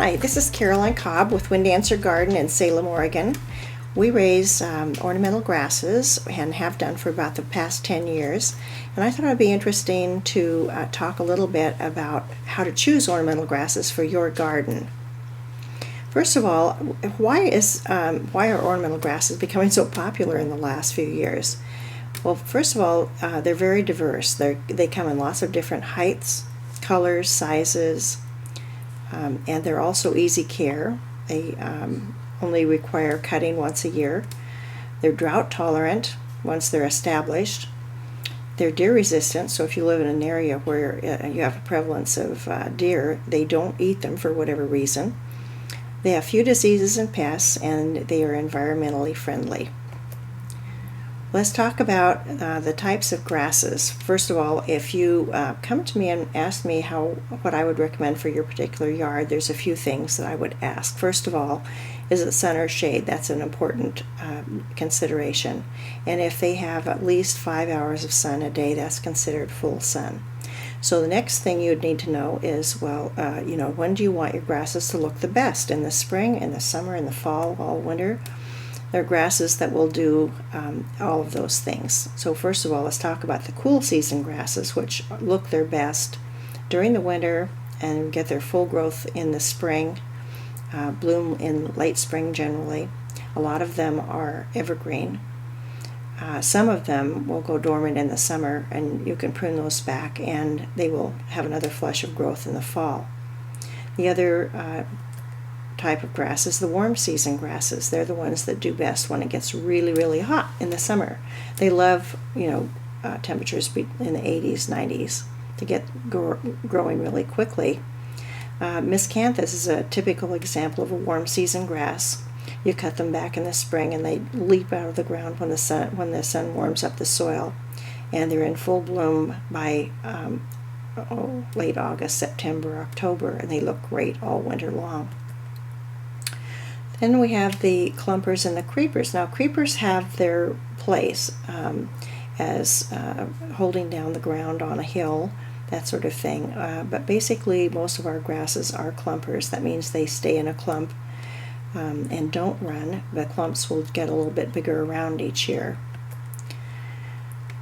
Hi, this is Caroline Cobb with Wind Dancer Garden in Salem, Oregon. We raise ornamental grasses and have done for about the past 10 years. And I thought it would be interesting to talk a little bit about how to choose ornamental grasses for your garden. First of all, why are ornamental grasses becoming so popular in the last few years? Well, first of all, they're very diverse. They come in lots of different heights, colors, sizes, and they're also easy care. They only require cutting once a year. They're drought tolerant once they're established. They're deer resistant, so if you live in an area where you have a prevalence of deer, they don't eat them for whatever reason. They have few diseases and pests, and they are environmentally friendly. Let's talk about the types of grasses. First of all, if you come to me and ask me what I would recommend for your particular yard, there's a few things that I would ask. First of all, is it sun or shade? That's an important consideration. And if they have at least 5 hours of sun a day, that's considered full sun. So the next thing you'd need to know is, when do you want your grasses to look the best? In the spring, in the summer, in the fall, all winter? They're grasses that will do all of those things. So first of all, let's talk about the cool season grasses, which look their best during the winter and get their full growth in the spring, bloom in late spring generally. A lot of them are evergreen. Some of them will go dormant in the summer, and you can prune those back and they will have another flush of growth in the fall. The other type of grass is the warm season grasses. They're the ones that do best when it gets really, really hot in the summer. They love, temperatures in the 80s, 90s to get growing really quickly. Miscanthus is a typical example of a warm season grass. You cut them back in the spring and they leap out of the ground when the sun warms up the soil, and they're in full bloom by late August, September, October, and they look great all winter long. Then we have the clumpers and the creepers. Now, creepers have their place as holding down the ground on a hill, that sort of thing. But basically, most of our grasses are clumpers. That means they stay in a clump and don't run. The clumps will get a little bit bigger around each year.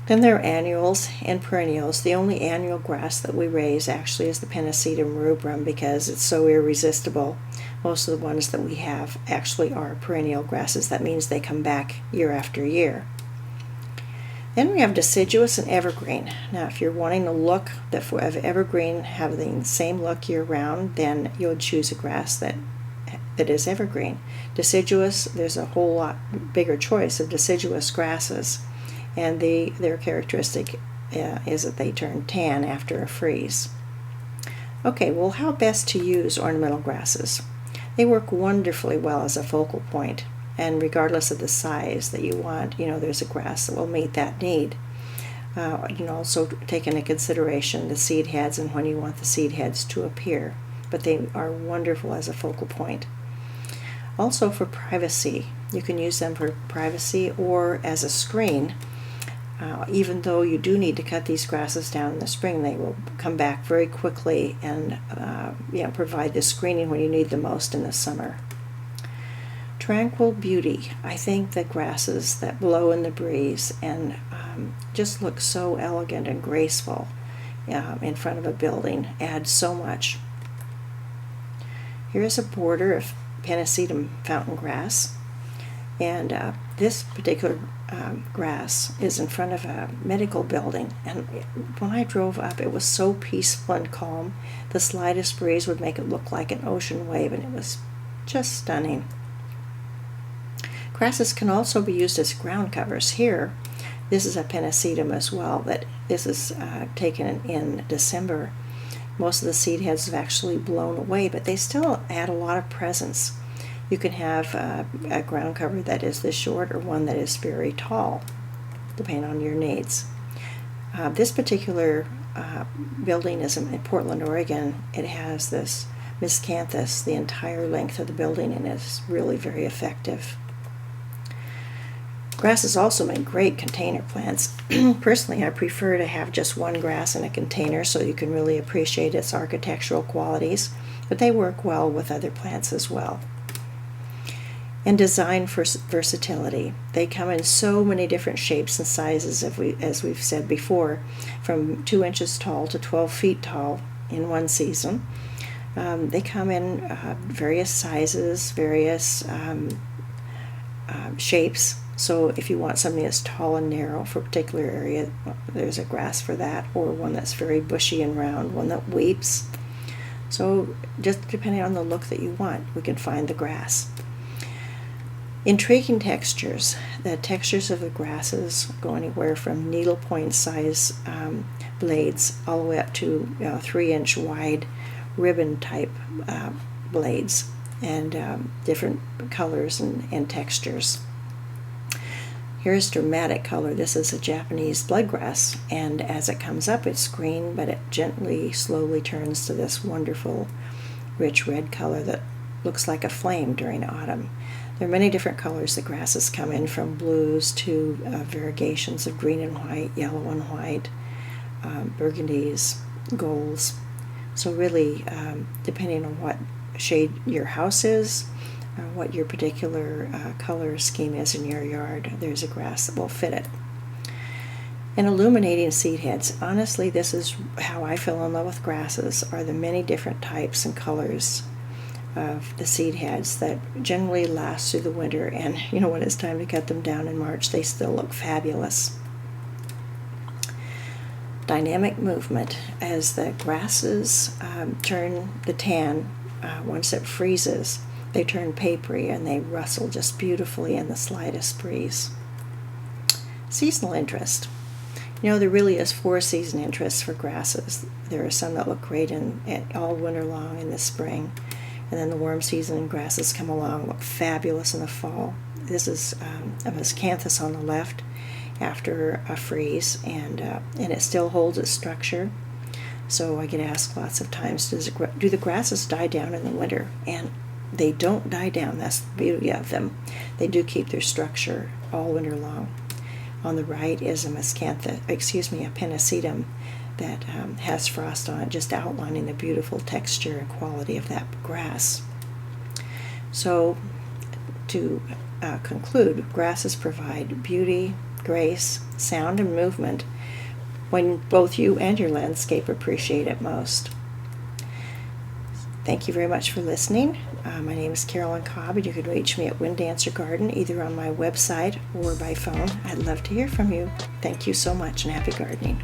Then there are annuals and perennials. The only annual grass that we raise actually is the Pennisetum rubrum because it's so irresistible. Most of the ones that we have actually are perennial grasses. That means they come back year after year. Then we have deciduous and evergreen. Now, if you're wanting a look of evergreen having the same look year round, then you would choose a grass that is evergreen. Deciduous, there's a whole lot bigger choice of deciduous grasses, and their characteristic is that they turn tan after a freeze. Okay, well, how best to use ornamental grasses? They work wonderfully well as a focal point, and regardless of the size that you want, there's a grass that will meet that need. You can also take into consideration the seed heads and when you want the seed heads to appear, but they are wonderful as a focal point. Also for privacy, you can use them for privacy or as a screen. Even though you do need to cut these grasses down in the spring, they will come back very quickly and provide the screening when you need the most in the summer. Tranquil beauty. I think the grasses that blow in the breeze and just look so elegant and graceful in front of a building add so much. Here is a border of Pennisetum fountain grass, and this particular grass is in front of a medical building, and when I drove up it was so peaceful and calm. The slightest breeze would make it look like an ocean wave, and it was just stunning. Grasses can also be used as ground covers. Here, this is a Pennisetum as well, but this is taken in December. Most of the seed heads have actually blown away, but they still add a lot of presence. You can have a ground cover that is this short or one that is very tall, depending on your needs. This particular building is in Portland, Oregon. It has this miscanthus the entire length of the building, and it's really very effective. Grasses also make great container plants. Personally, I prefer to have just one grass in a container so you can really appreciate its architectural qualities, but they work well with other plants as well. And design for versatility. They come in so many different shapes and sizes, as we've said before, from 2 inches tall to 12 feet tall in one season. They come in various sizes, various shapes. So if you want something that's tall and narrow for a particular area, there's a grass for that, or one that's very bushy and round, one that weeps. So just depending on the look that you want, we can find the grass. Intriguing textures. The textures of the grasses go anywhere from needlepoint size blades all the way up to 3-inch wide ribbon type blades, and different colors and textures. Here's dramatic color. This is a Japanese bloodgrass, and as it comes up it's green, but it gently, slowly turns to this wonderful rich red color that looks like a flame during autumn. There are many different colors the grasses come in, from blues to variegations of green and white, yellow and white, burgundies, golds. So really, depending on what shade your house is, what your particular color scheme is in your yard, there's a grass that will fit it. And illuminating seed heads. Honestly, this is how I fell in love with grasses, are the many different types and colors of the seed heads that generally last through the winter, and when it's time to cut them down in March, they still look fabulous. Dynamic movement. As the grasses turn the tan, once it freezes, they turn papery and they rustle just beautifully in the slightest breeze. Seasonal interest. There really is 4 season interests for grasses. There are some that look great all winter long in the spring, and then the warm season grasses come along, look fabulous in the fall. This is a miscanthus on the left after a freeze, and it still holds its structure. So I get asked lots of times, do the grasses die down in the winter? And they don't die down. That's the beauty of them. They do keep their structure all winter long. On the right is a pennisetum that has frost on it, just outlining the beautiful texture and quality of that grass. So to conclude, grasses provide beauty, grace, sound, and movement when both you and your landscape appreciate it most. Thank you very much for listening. My name is Carolyn Cobb, and you can reach me at Wind Dancer Garden either on my website or by phone. I'd love to hear from you. Thank you so much, and happy gardening.